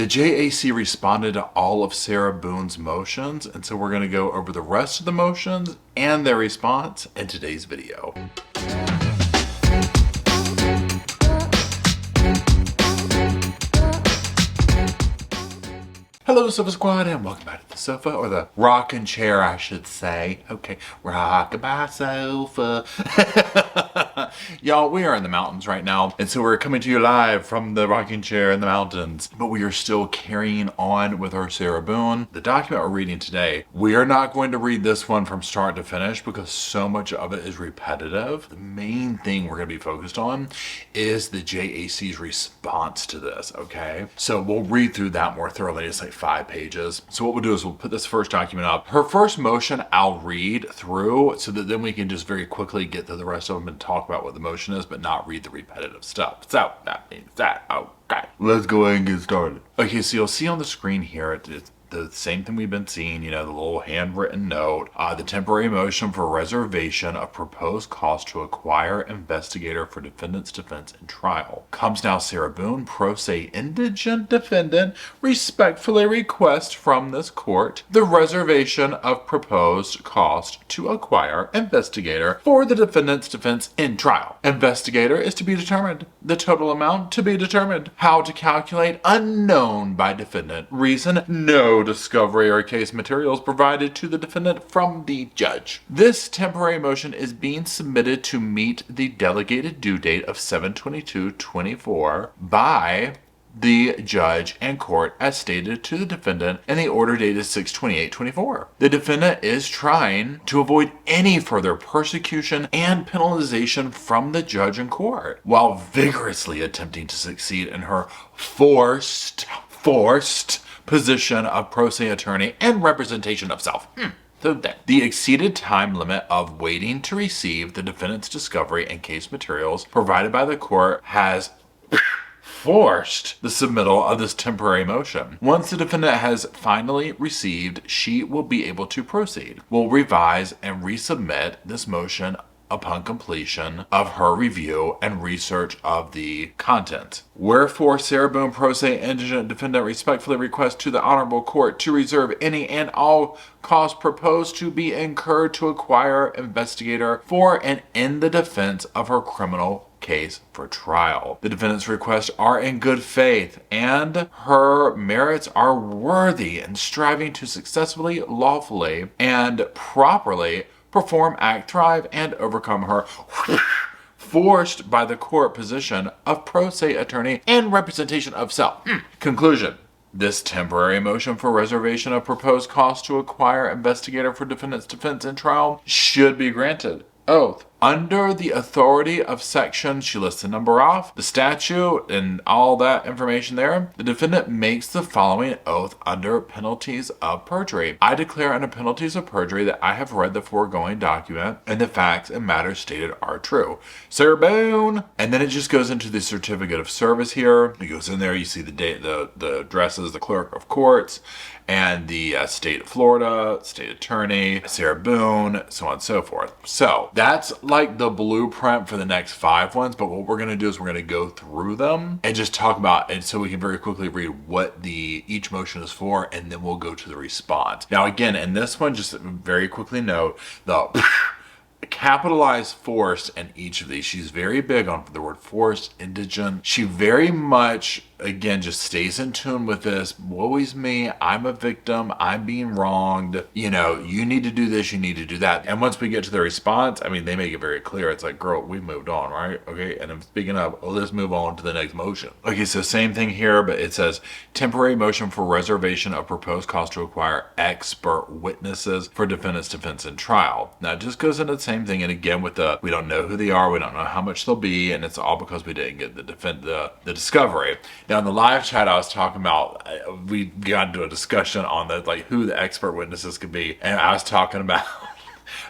The JAC responded to all of Sarah Boone's motions, and so we're going to go over the rest of the motions and their response in today's video. Hello, Sofa Squad, and welcome back to the sofa, or the rocking chair, I should say. Okay, rocking my sofa. Y'all, we are in the mountains right now, and so we're coming to you live from the rocking chair in the mountains. But we are still carrying on with our Sarah Boone. The document we're reading today, we are not going to read this one from start to finish because so much of it is repetitive. The main thing we're going to be focused on is the JAC's response to this, okay? So we'll read through that more thoroughly. It's like 5 pages. So what we'll do is we'll put this first document up. Her first motion I'll read through so that then we can just very quickly get through the rest of them and talk about what the motion is, but not read the repetitive stuff. So that means that. Okay, let's go ahead and get started. Okay, so you'll see on the screen here, it's the same thing we've been seeing, you know, the little handwritten note, the temporary motion for reservation of proposed cost to acquire investigator for defendant's defense and trial. Comes now Sarah Boone, pro se indigent defendant, respectfully request from this court the reservation of proposed cost to acquire investigator for the defendant's defense in trial. Investigator is to be determined. The total amount to be determined. How to calculate unknown by defendant. Reason no discovery or case materials provided to the defendant from the judge. This temporary motion is being submitted to meet the delegated due date of 7/22/24 by the judge and court as stated to the defendant, and the order dated 6/28/24. The defendant is trying to avoid any further persecution and penalization from the judge and court, while vigorously attempting to succeed in her forced position of pro se attorney and representation of self. So the exceeded time limit of waiting to receive the defendant's discovery and case materials provided by the court has forced the submittal of this temporary motion. Once the defendant has finally received, she will be able to proceed. Will revise and resubmit this motion upon completion of her review and research of the content. Wherefore, Sarah Boone, pro se indigent defendant, respectfully requests to the Honorable Court to reserve any and all costs proposed to be incurred to acquire investigator for and in the defense of her criminal case for trial. The defendant's requests are in good faith, and her merits are worthy in striving to successfully, lawfully, and properly perform, act, thrive, and overcome her forced by the court position of pro se attorney and representation of self. Conclusion. This temporary motion for reservation of proposed cost to acquire investigator for defendant's defense and trial should be granted. Oath. Under the authority of section, she lists the number off, the statute, and all that information there, the defendant makes the following oath under penalties of perjury. I declare under penalties of perjury that I have read the foregoing document and the facts and matters stated are true. Sarah Boone! And then it just goes into the certificate of service here. It goes in there, you see the date, the addresses, the clerk of courts, and the state of Florida, state attorney, Sarah Boone, so on and so forth. So that's like the blueprint for the next 5 ones, but what we're going to do is we're going to go through them and just talk about it so we can very quickly read what each motion is for, and then we'll go to the response. Now again, in this one, just very quickly note the capitalized forced in each of these. She's very big on the word forced, indigent. She very much, again, just stays in tune with this. Woe is me, I'm a victim, I'm being wronged. You know, you need to do this, you need to do that. And once we get to the response, I mean, they make it very clear. It's like, girl, we moved on, right? Okay, and I'm speaking of, let's move on to the next motion. Okay, so same thing here, but it says temporary motion for reservation of proposed cost to acquire expert witnesses for defendant's defense and trial. Now, it just goes into the same thing, and again, with we don't know who they are, we don't know how much they'll be, and it's all because we didn't get the discovery. Now, in the live chat, I was talking about, we got into a discussion on who the expert witnesses could be, and I was talking about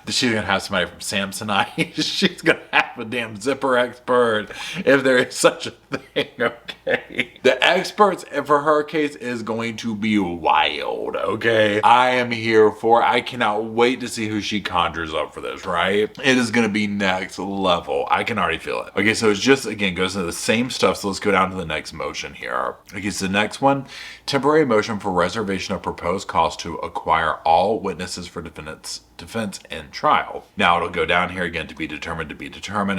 that she's gonna have somebody from Samsonite. She's gonna have a damn zipper expert, if there is such a thing, okay? The experts for her case is going to be wild, okay? I am here for it. I cannot wait to see who she conjures up for this, right? It is going to be next level. I can already feel it. Okay, so it's just, again, goes into the same stuff. So let's go down to the next motion here. Okay, so the next one, temporary motion for reservation of proposed cost to acquire all witnesses for defense and trial. Now it'll go down here again to be determined,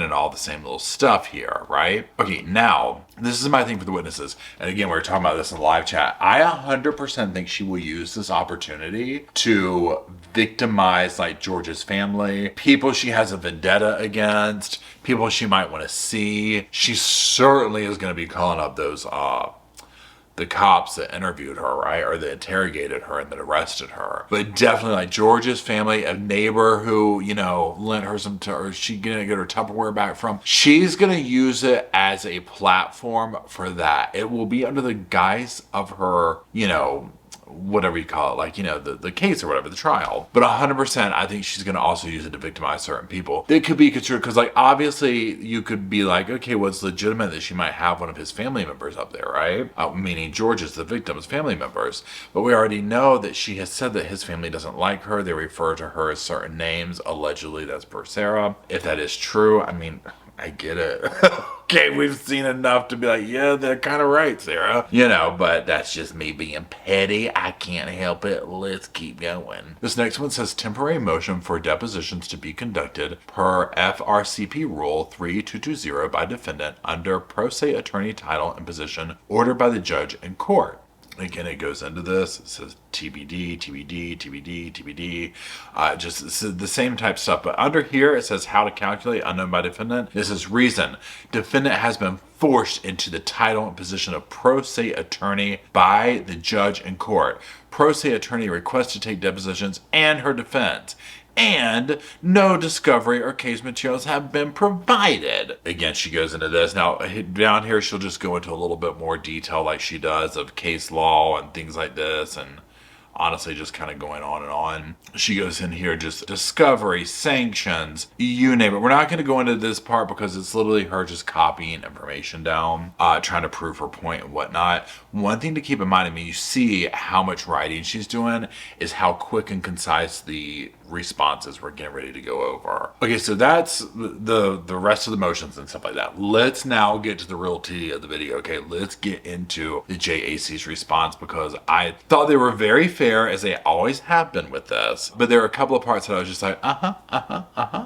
and all the same little stuff here, right? Okay, now this is my thing for the witnesses. And again, we were talking about this in the live chat. I 100% think she will use this opportunity to victimize like George's family, people she has a vendetta against, people she might want to see. She certainly is going to be calling up those the cops that interviewed her, right? Or that interrogated her and that arrested her. But definitely like George's family, a neighbor who, you know, lent her some, or she gonna get her Tupperware back from. She's gonna use it as a platform for that. It will be under the guise of her, you know, whatever you call it, like, you know, the case or whatever, the trial. But 100%, I think she's going to also use it to victimize certain people. It could be construed, because, like, obviously you could be like, okay, well, it's legitimate that she might have one of his family members up there, right? Meaning George is the victim's family members. But we already know that she has said that his family doesn't like her. They refer to her as certain names. Allegedly, that's per Sarah. If that is true, I mean, I get it. Okay, we've seen enough to be like, yeah, they're kind of right, Sarah. You know, but that's just me being petty. I can't help it. Let's keep going. This next one says temporary motion for depositions to be conducted per FRCP Rule 3220 by defendant under pro se attorney title and position ordered by the judge in court. Again, it goes into this. It says TBD, TBD, TBD, TBD. Just the same type stuff. But under here, it says how to calculate unknown by defendant. This is reason. Defendant has been forced into the title and position of pro se attorney by the judge in court. Pro se attorney requests to take depositions and her defense. And no discovery or case materials have been provided. Again, she goes into this. Now, down here, she'll just go into a little bit more detail like she does of case law and things like this, and honestly just kind of going on and on. She goes in here, just discovery, sanctions, you name it. We're not going to go into this part because it's literally her just copying information down, trying to prove her point and whatnot. One thing to keep in mind, I mean, you see how much writing she's doing is how quick and concise the responses we're getting ready to go over. Okay, so that's the rest of the motions and stuff like that. Let's now get to the real tea of the video. Okay, let's get into the JAC's response, because I thought they were very fair, as they always have been with this, but there are a couple of parts that I was just like,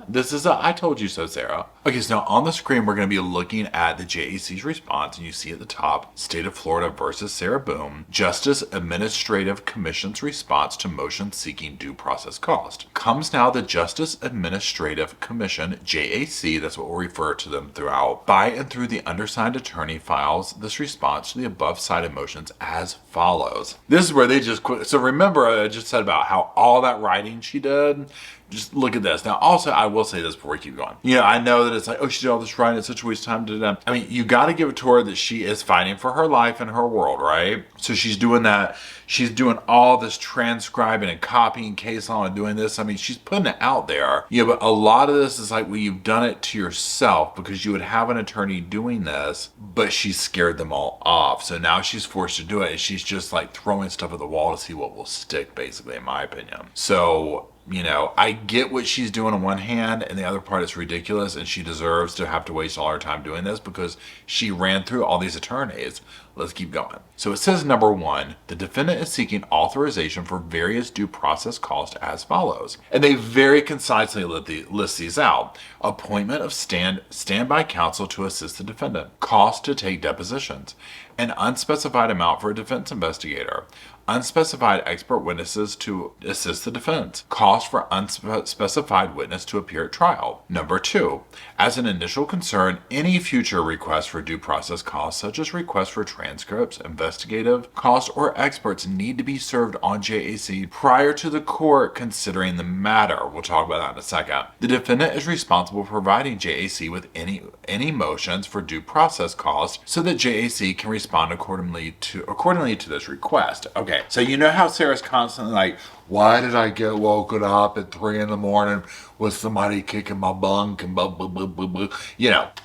this is I told you so, Sarah. Okay, so now on the screen we're going to be looking at the JAC's response, and you see at the top, State of Florida versus Sarah Boone, Justice Administrative Commission's response to motion seeking due process cost. Comes now the Justice Administrative Commission, JAC, that's what we'll refer to them throughout, by and through the undersigned attorney files this response to the above cited motions as follows. This is where they just quit. So remember, I just said about how all that writing she did. Just look at this. Now, also, I will say this before we keep going. You know, I know that it's like, oh, she did all this writing. It's such a waste of time. I mean, you got to give it to her that she is fighting for her life and her world, right? So she's doing that. She's doing all this transcribing and copying case law and doing this. I mean, she's putting it out there. Yeah, but a lot of this is like, well, you've done it to yourself, because you would have an attorney doing this, but she's scared them all off. So now she's forced to do it, and she's just like throwing stuff at the wall to see what will stick, basically, in my opinion. So, you know, I get what she's doing on one hand, and the other part is ridiculous, and she deserves to have to waste all her time doing this because she ran through all these attorneys. Let's keep going. So it says, number one, the defendant is seeking authorization for various due process costs as follows. And they very concisely list these out. Appointment of standby counsel to assist the defendant. Cost to take depositions. An unspecified amount for a defense investigator. Unspecified expert witnesses to assist the defense. Cost for unspecified witness to appear at trial. Number two, as an initial concern, any future requests for due process costs, such as requests for transcripts, investigative costs, or experts, need to be served on JAC prior to the court considering the matter. We'll talk about that in a second. The defendant is responsible for providing JAC with any motions for due process costs so that JAC can respond accordingly to this request. Okay, so you know how Sarah's constantly like, Why did I get woken up at 3 in the morning with somebody kicking my bunk and blah, blah, blah, blah, blah,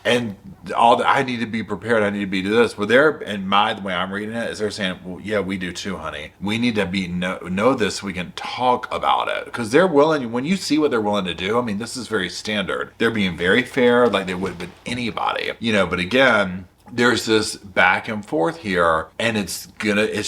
and all that, I need to be prepared. I need to be to this. But they're, in the way I'm reading it, is they're saying, well, yeah, we do too, honey. We need to know this so we can talk about it. Because they're willing, when you see what they're willing to do, I mean, this is very standard. They're being very fair, like they would with anybody, but again, there's this back and forth here, and it's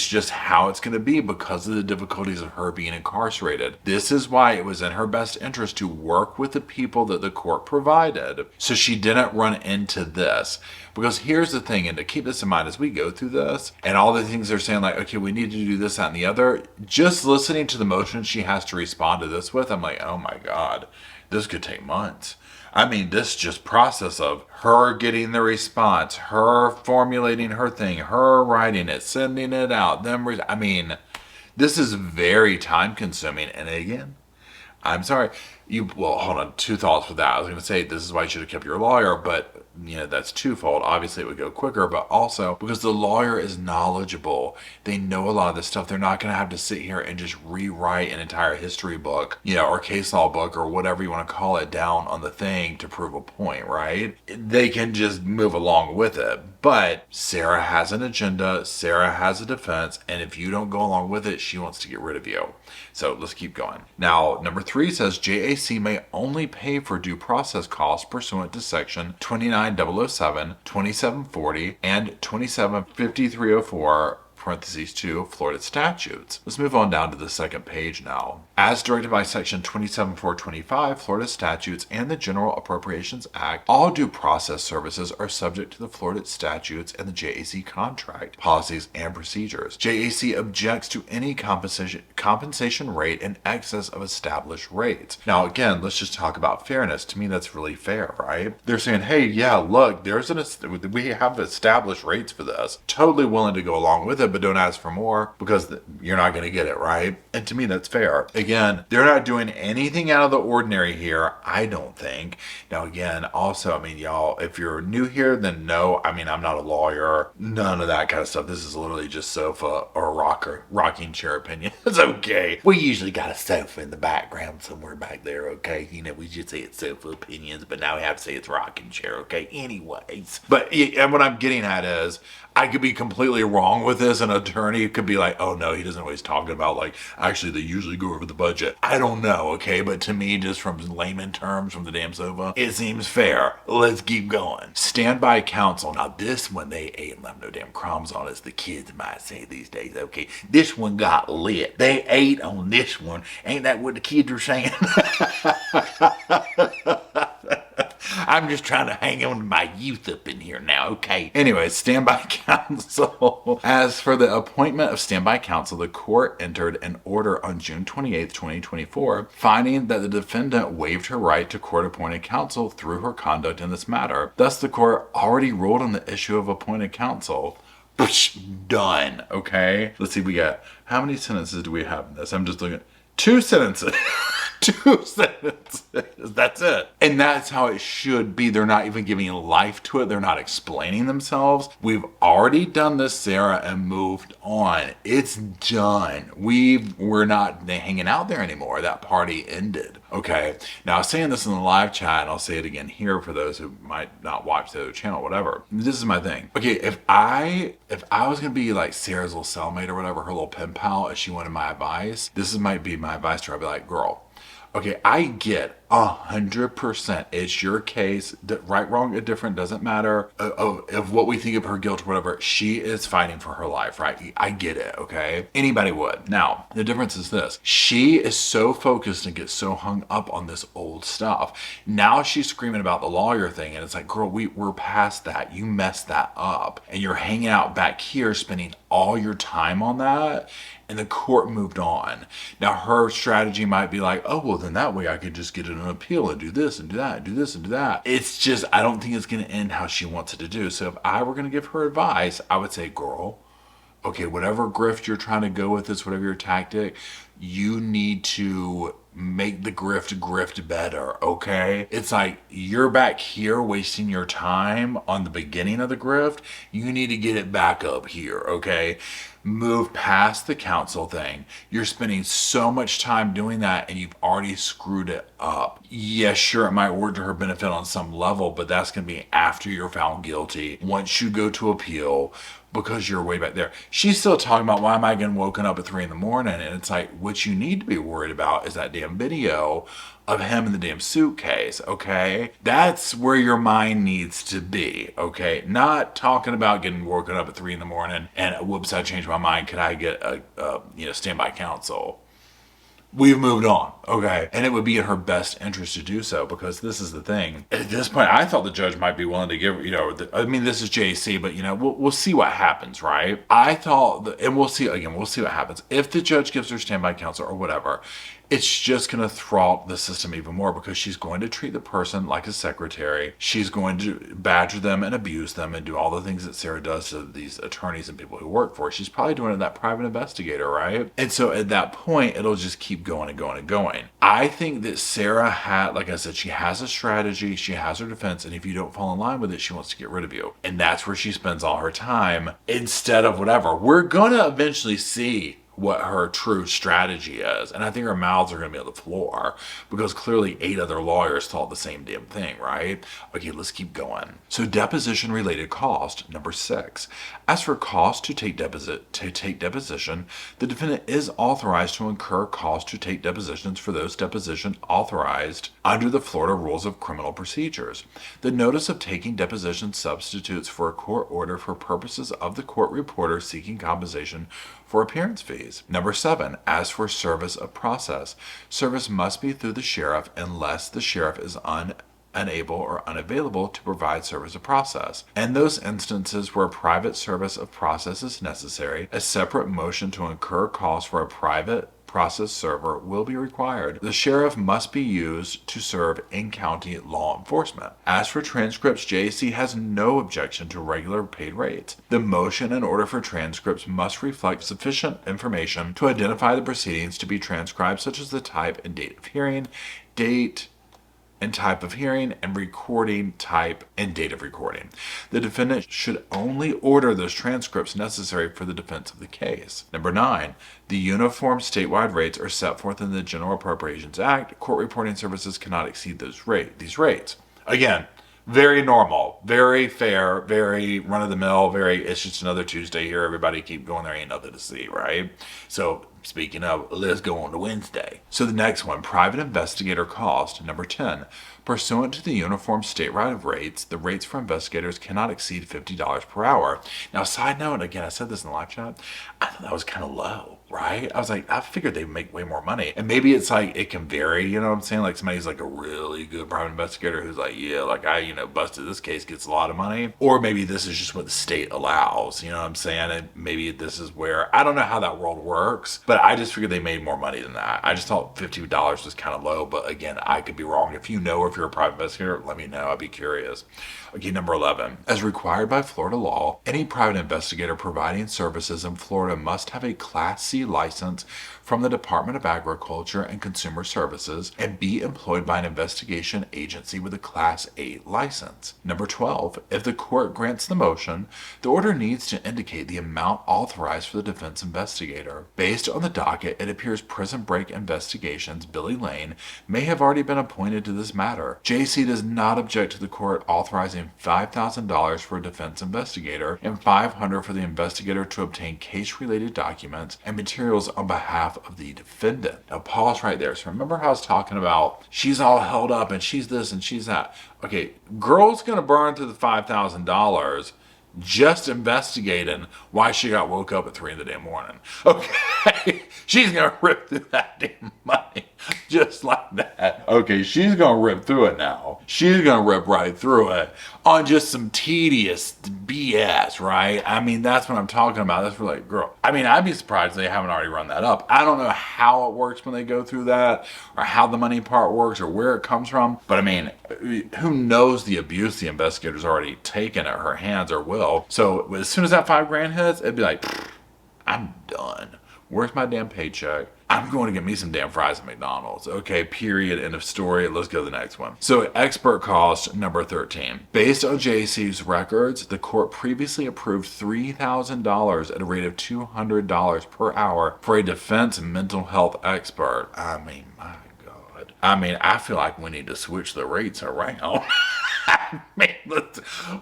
just how it's gonna be because of the difficulties of her being incarcerated. This is why it was in her best interest to work with the people that the court provided, so she didn't run into this. Because here's the thing, and to keep this in mind as we go through this, and all the things they're saying, like, okay, we need to do this, that, and the other, just listening to the motions she has to respond to this with, I'm like, oh my God, this could take months. I mean, this just process of her getting the response, her formulating her thing, her writing it, sending it out, this is very time consuming. And again, I'm sorry, hold on, two thoughts with that. I was going to say, this is why you should have kept your lawyer, but that's twofold. Obviously it would go quicker, but also because the lawyer is knowledgeable. They know a lot of this stuff. They're not going to have to sit here and just rewrite an entire history book, or case law book or whatever you want to call it down on the thing to prove a point, right? They can just move along with it. But Sarah has an agenda. Sarah has a defense. And if you don't go along with it, she wants to get rid of you. So let's keep going. Now, number 3 says JAC may only pay for due process costs pursuant to section 29007, 2740, and 275304 parentheses 2 Florida statutes. Let's move on down to the second page now. As directed by section 27425 Florida statutes and the General Appropriations Act, all due process services are subject to the Florida statutes and the JAC contract, policies, and procedures. JAC objects to any compensation rate in excess of established rates. Now again, let's just talk about fairness. To me, that's really fair, right? They're saying, hey, yeah, look, we have established rates for this. Totally willing to go along with it, but don't ask for more because you're not going to get it, right? And to me, that's fair. Again, they're not doing anything out of the ordinary here, I don't think. Now, again, also, y'all, if you're new here, then no, I'm not a lawyer, none of that kind of stuff. This is literally just sofa or rocking chair opinion. It's okay. We usually got a sofa in the background somewhere back there, okay? We just say it's sofa opinions, but now we have to say it's rocking chair, okay? Anyways. But and what I'm getting at is, I could be completely wrong with this. An attorney could be like, oh no, he doesn't know what he's talking about. Like, actually, they usually go over the budget. I don't know, okay? But to me, just from layman terms from the damn sofa, it seems fair. Let's keep going. Standby counsel. Now, this one, they ate and left no damn crumbs on, as the kids might say these days, okay? This one got lit. They ate on this one. Ain't that what the kids are saying? I'm just trying to hang on to my youth up in here now, okay? Anyway, standby counsel. As for the appointment of standby counsel, the court entered an order on June 28th, 2024, finding that the defendant waived her right to court-appointed counsel through her conduct in this matter. Thus, the court already ruled on the issue of appointed counsel. Done, okay? Let's see, we got, how many sentences do we have in this? I'm just looking at 2 sentences. 2 sentences. That's it. And that's how it should be. They're not even giving life to it. They're not explaining themselves. We've already done this, Sarah, and moved on. It's done. We're not hanging out there anymore. That party ended. Okay. Now, I was saying this in the live chat, and I'll say it again here for those who might not watch the other channel, whatever. This is my thing. Okay, if I was gonna be like Sarah's little cellmate or whatever, her little pen pal, if she wanted my advice, this might be my advice to her. I'd be like, girl, okay, I get 100% it's your case. Right, wrong, indifferent, doesn't matter. Of what we think of her guilt or whatever, she is fighting for her life, right? I get it, okay? Anybody would. Now, the difference is this. She is so focused and gets so hung up on this old stuff. Now she's screaming about the lawyer thing, and it's like, girl, we're past that. You messed that up. And you're hanging out back here, spending all your time on that, and the court moved on. Now, her strategy might be like, oh, well, then that way I could just get an appeal and do this and do that, and do this and do that. It's just, I don't think it's going to end how she wants it to do. So if I were going to give her advice, I would say, girl, okay, whatever grift you're trying to go with this, whatever your tactic, you need to make the grift better, okay? It's like, you're back here wasting your time on the beginning of the grift. You need to get it back up here, okay? Move past the counsel thing. You're spending so much time doing that and you've already screwed it up. Yes, sure, it might work to her benefit on some level, but that's going to be after you're found guilty. Once you go to appeal, because you're way back there. She's still talking about, why am I getting woken up at 3 a.m? And it's like, what you need to be worried about is that damn video of him in the damn suitcase, okay? That's where your mind needs to be, okay? Not talking about getting woken up at 3 a.m. and whoops, I changed my mind. Could I get a standby counsel? We've moved on, okay? And it would be in her best interest to do so, because this is the thing. At this point, I thought the judge might be willing to give, this is JC, but, we'll see what happens, right? I thought, and we'll see what happens. If the judge gives her standby counsel or whatever, it's just going to throttle the system even more, because she's going to treat the person like a secretary. She's going to badger them and abuse them and do all the things that Sarah does to these attorneys and people who work for her. She's probably doing it to that private investigator, right? And so at that point, it'll just keep going and going and going. I think that Sarah had, like I said, she has a strategy, she has her defense, and if you don't fall in line with it, she wants to get rid of you. And that's where she spends all her time instead of whatever. We're going to eventually see what her true strategy is. And I think her mouths are going to be on the floor, because clearly 8 other lawyers thought the same damn thing, right? Okay, let's keep going. So deposition related cost, number 6. As for cost to take deposition, the defendant is authorized to incur costs to take depositions for those depositions authorized under the Florida Rules of Criminal Procedures. The notice of taking deposition substitutes for a court order for purposes of the court reporter seeking compensation for appearance fees. Number 7, as for service of process, service must be through the sheriff unless the sheriff is unable or unavailable to provide service of process. In those instances where private service of process is necessary, a separate motion to incur costs for a private process server will be required. The sheriff must be used to serve in-county law enforcement. As for transcripts, JAC has no objection to regular paid rates. The motion in order for transcripts must reflect sufficient information to identify the proceedings to be transcribed, such as the type and date of hearing, date and type of hearing, and recording type and date of recording. The defendant should only order those transcripts necessary for the defense of the case. Number 9, the uniform statewide rates are set forth in the General Appropriations Act. Court reporting services cannot exceed these rates. Again, very normal, very fair, very run-of-the-mill, it's just another Tuesday here. Everybody keep going. There ain't nothing to see, right? So speaking of, let's go on to Wednesday. So the next one, private investigator cost, number 10. Pursuant to the uniform statewide rates, the rates for investigators cannot exceed $50 per hour. Now, side note, again, I said this in the live chat, I thought that was kind of low, right? I was like, I figured they'd make way more money. And maybe it's like, it can vary, you know what I'm saying? Like somebody's like a really good private investigator who's like, yeah, like I, busted this case, gets a lot of money. Or maybe this is just what the state allows, you know what I'm saying? And maybe this is where, I don't know how that world works, but I just figured they made more money than that. I just thought $50 was kind of low, but again, I could be wrong. If you know, or if you're a private investigator, let me know. I'd be curious. Okay, number 11. As required by Florida law, any private investigator providing services in Florida must have a Class C license from the Department of Agriculture and Consumer Services and be employed by an investigation agency with a Class A license. Number 12. If the court grants the motion, the order needs to indicate the amount authorized for the defense investigator. Based on the docket, it appears Prison Break Investigations, Billy Lane, may have already been appointed to this matter. JC does not object to the court authorizing $5,000 for a defense investigator and $500 for the investigator to obtain case-related documents and materials on behalf of the defendant. Now pause right there. So remember how I was talking about she's all held up and she's this and she's that. Okay, girl's gonna burn through the $5,000 just investigating why she got woke up at 3 in the damn morning. Okay, she's gonna rip through that damn money just like that. Okay, she's gonna rip through it now. She's gonna rip right through it on just some tedious BS, right? I mean, that's what I'm talking about. That's for like, girl. I mean, I'd be surprised if they haven't already run that up. I don't know how it works when they go through that, or how the money part works, or where it comes from. But I mean, who knows the abuse the investigator's already taken at her hands or will. So as soon as that $5,000 hits, it'd be like, I'm done. Where's my damn paycheck? I'm going to get me some damn fries at McDonald's. Okay, period, end of story. Let's go to the next one. So expert cost number 13. Based on JAC's records, the court previously approved $3,000 at a rate of $200 per hour for a defense mental health expert. I mean, my God. I mean, I feel like we need to switch the rates around. I mean,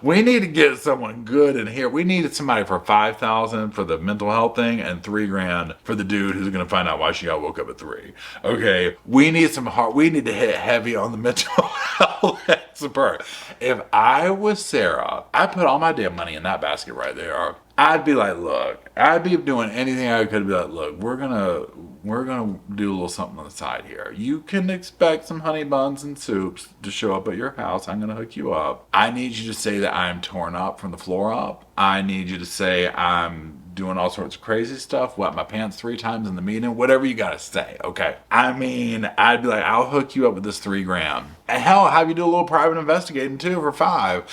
we need to get someone good in here. We needed somebody for $5,000 for the mental health thing and $3,000 for the dude who's going to find out why she got woke up at 3. Okay, we need some hard. We need to hit heavy on the mental health expert. If I was Sarah, I'd put all my damn money in that basket right there. I'd be like, look, I'd be doing anything I could to be like, look, we're gonna do a little something on the side here. You can expect some honey buns and soups to show up at your house. I'm gonna hook you up. I need you to say that I'm torn up from the floor up. I need you to say I'm doing all sorts of crazy stuff, wet my pants 3 times in the meeting, whatever you gotta say, okay? I mean, I'd be like, I'll hook you up with this $3,000. And hell, have you do a little private investigating too for $5.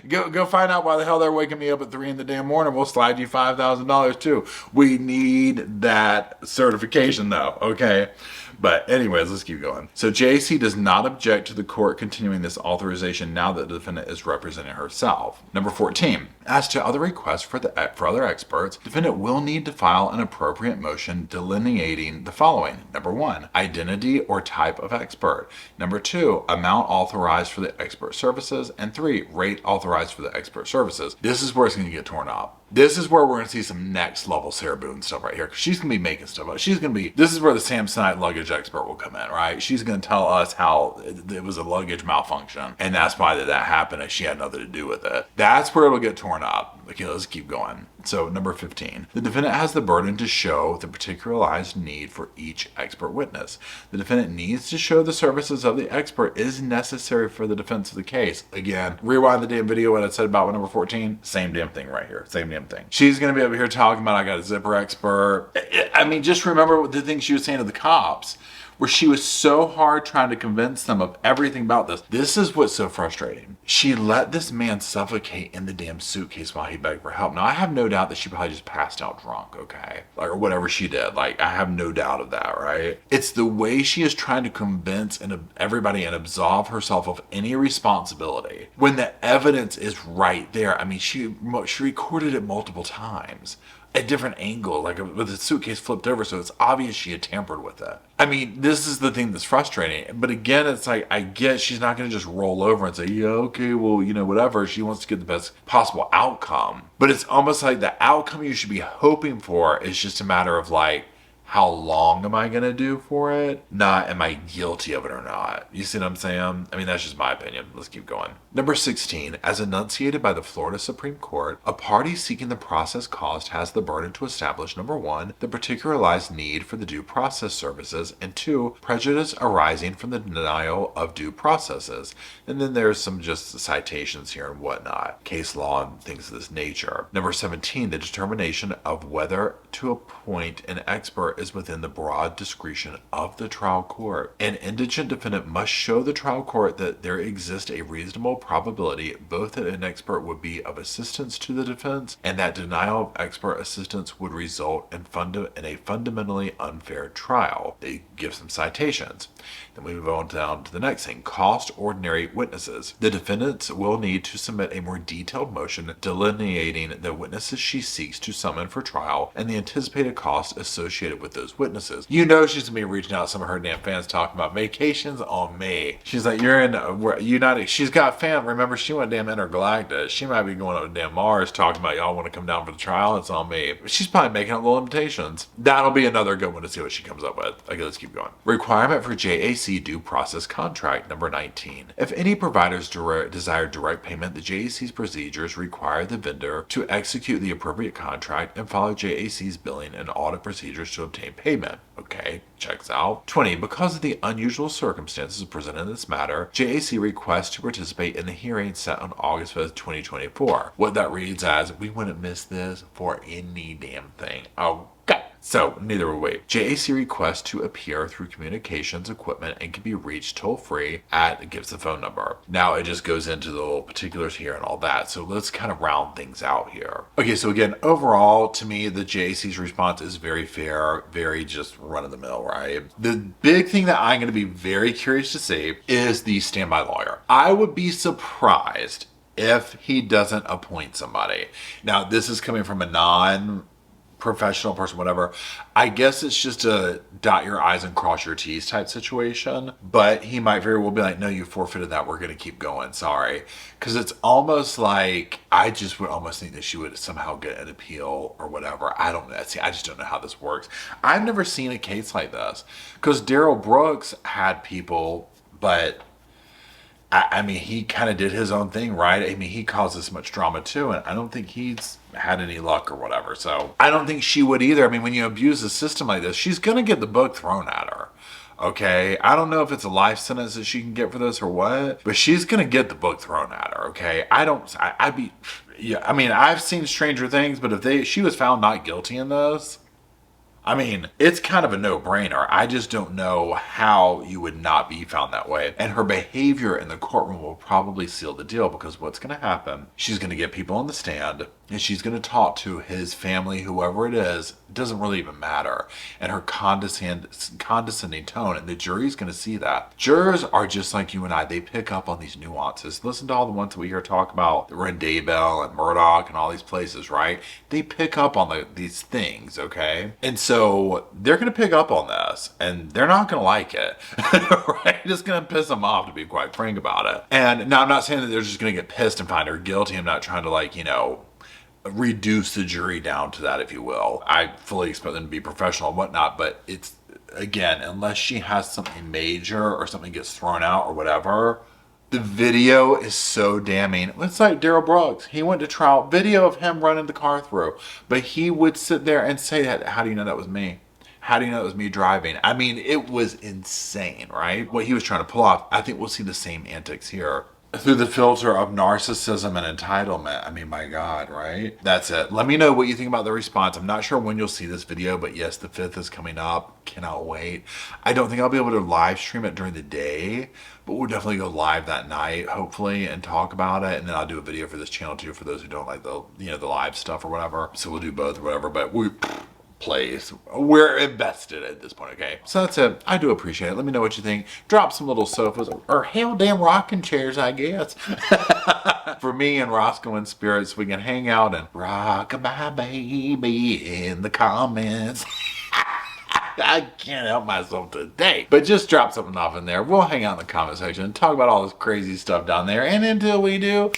Go find out why the hell they're waking me up at 3 in the damn morning. We'll slide you $5,000 too. We need that certification though, okay? But anyways, let's keep going. So JAC does not object to the court continuing this authorization now that the defendant is representing herself. Number 14, as to other requests for other experts, defendant will need to file an appropriate motion delineating the following. Number 1, identity or type of expert. Number 2, amount authorized for the expert services. And 3, rate authorized for the expert services. This is where it's going to get torn up. This is where we're going to see some next level Sarah Boone stuff right here. Because she's going to be making stuff up. This is where the Samsonite luggage expert will come in, right? She's going to tell us how it was a luggage malfunction. And that's why that happened and she had nothing to do with it. That's where it'll get torn up. Okay, let's keep going. So number 15, the defendant has the burden to show the particularized need for each expert witness. The defendant needs to show the services of the expert is necessary for the defense of the case. Again, rewind the damn video what I said about number 14. Same damn thing right here. Same damn thing. She's going to be over here talking about I got a zipper expert. I mean, just remember the things she was saying to the cops, where she was so hard trying to convince them of everything about this. This is what's so frustrating. She let this man suffocate in the damn suitcase while he begged for help. Now, I have no doubt that she probably just passed out drunk, okay? Or whatever she did. I have no doubt of that, right? It's the way she is trying to convince everybody and absolve herself of any responsibility when the evidence is right there. I mean, she recorded it multiple times. A different angle, with the suitcase flipped over, so it's obvious she had tampered with it. I mean, this is the thing that's frustrating. But again, it's like, I get she's not going to just roll over and say, yeah, okay, well, whatever. She wants to get the best possible outcome. But it's almost like the outcome you should be hoping for is just a matter of how long am I going to do for it? Not am I guilty of it or not? You see what I'm saying? I mean, that's just my opinion. Let's keep going. Number 16, as enunciated by the Florida Supreme Court, a party seeking the process caused has the burden to establish, number 1, the particularized need for the due process services, and 2, prejudice arising from the denial of due processes. And then there's some just citations here and whatnot, case law and things of this nature. Number 17, the determination of whether to appoint an expert is within the broad discretion of the trial court. An indigent defendant must show the trial court that there exists a reasonable probability both that an expert would be of assistance to the defense and that denial of expert assistance would result in a fundamentally unfair trial. They give some citations. Then we move on down to the next thing, cost ordinary witnesses. The defendants will need to submit a more detailed motion delineating the witnesses she seeks to summon for trial and the anticipated cost associated with those witnesses. She's going to be reaching out to some of her damn fans talking about vacations on me. She's like, you're in United. She's got fans. Remember, she went damn intergalactic. She might be going up to damn Mars talking about y'all want to come down for the trial. It's on me. She's probably making up little invitations. That'll be another good one to see what she comes up with. Okay, let's keep going. Requirement for JAC due process contract number 19. If any providers desire direct payment, the JAC's procedures require the vendor to execute the appropriate contract and follow JAC's billing and audit procedures to obtain payment. Okay, checks out. 20. Because of the unusual circumstances presented in this matter, JAC requests to participate in the hearing set on August 5th, 2024. What that reads as, we wouldn't miss this for any damn thing. Okay. So neither will we. JAC requests to appear through communications equipment and can be reached toll free at, it gives the phone number. Now it just goes into the little particulars here and all that. So let's kind of round things out here. Okay, so again, overall, to me, the JAC's response is very fair, very just run of the mill, right? The big thing that I'm going to be very curious to see is the standby lawyer. I would be surprised if he doesn't appoint somebody. Now, this is coming from a non-professional person, whatever. I guess it's just a dot your I's and cross your T's type situation, but he might very well be like, no, you forfeited that. We're going to keep going. Sorry. Because it's almost like, I just would almost think that she would somehow get an appeal or whatever. I don't know. See, I just don't know how this works. I've never seen a case like this because Daryl Brooks had people, but I mean, he kind of did his own thing, right? I mean, he caused this much drama too, and I don't think he's had any luck or whatever. So I don't think she would either. I mean, when you abuse the system like this, she's going to get the book thrown at her. Okay, I don't know if it's a life sentence that she can get for this or what, but she's going to get the book thrown at her. Okay, yeah, I mean, I've seen Stranger Things, but if she was found not guilty in this, I mean, it's kind of a no-brainer. I just don't know how you would not be found that way. And her behavior in the courtroom will probably seal the deal, because what's going to happen, she's going to get people on the stand and she's going to talk to his family, whoever it is. It doesn't really even matter. And her condescending tone, and the jury's going to see that. Jurors are just like you and I. They pick up on these nuances. Listen to all the ones that we hear talk about, that were in Daybell and Murdoch and all these places, right? They pick up on these things, okay? And so they're going to pick up on this, and they're not going to like it, right? It's going to piss them off, to be quite frank about it. And now I'm not saying that they're just going to get pissed and find her guilty. I'm not trying to reduce the jury down to that, if you will. I fully expect them to be professional and whatnot, but it's, again, unless she has something major or something gets thrown out or whatever, the video is so damning. It's like Daryl Brooks. He went to trial, video of him running the car through, but he would sit there and say that, how do you know that was me? How do you know it was me driving? I mean, it was insane, right? What he was trying to pull off. I think we'll see the same antics here, through the filter of narcissism and entitlement. I mean, my God, right? That's it. Let me know what you think about the response. I'm not sure when you'll see this video, but yes, the 5th is coming up. Cannot wait. I don't think I'll be able to live stream it during the day, but we'll definitely go live that night, hopefully, and talk about it. And then I'll do a video for this channel too, for those who don't like the live stuff or whatever. So we'll do both or whatever, but we're invested at this point, okay? So that's it. I do appreciate it. Let me know what you think. Drop some little sofas, or hell damn rocking chairs, I guess. For me and Rosco in spirit, so we can hang out and rock my baby in the comments. I can't help myself today. But just drop something off in there. We'll hang out in the comment section and talk about all this crazy stuff down there. And until we do,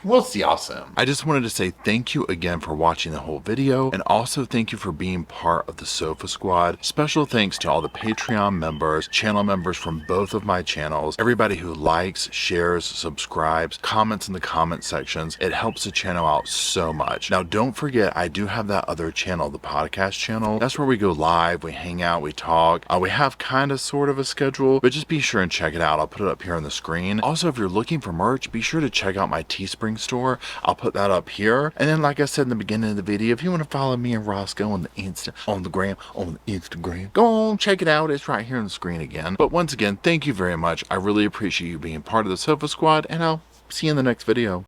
we'll see y'all soon. I just wanted to say thank you again for watching the whole video, and also thank you for being part of the Sofa Squad. Special thanks to all the Patreon members, channel members from both of my channels, everybody who likes, shares, subscribes, comments in the comment sections. It helps the channel out so much. Now, don't forget, I do have that other channel, the podcast channel. That's where we go live, we hang out, we talk. We have kind of sort of a schedule, but just be sure and check it out. I'll put it up here on the screen. Also, if you're looking for merch, be sure to check out my Teespring store. I'll put that up here. And then, like I said in the beginning of the video, if you want to follow me and Rosco on the Instagram, go on, check it out. It's right here on the screen again. But once again, thank you very much. I really appreciate you being part of the Sofa Squad, and I'll see you in the next video.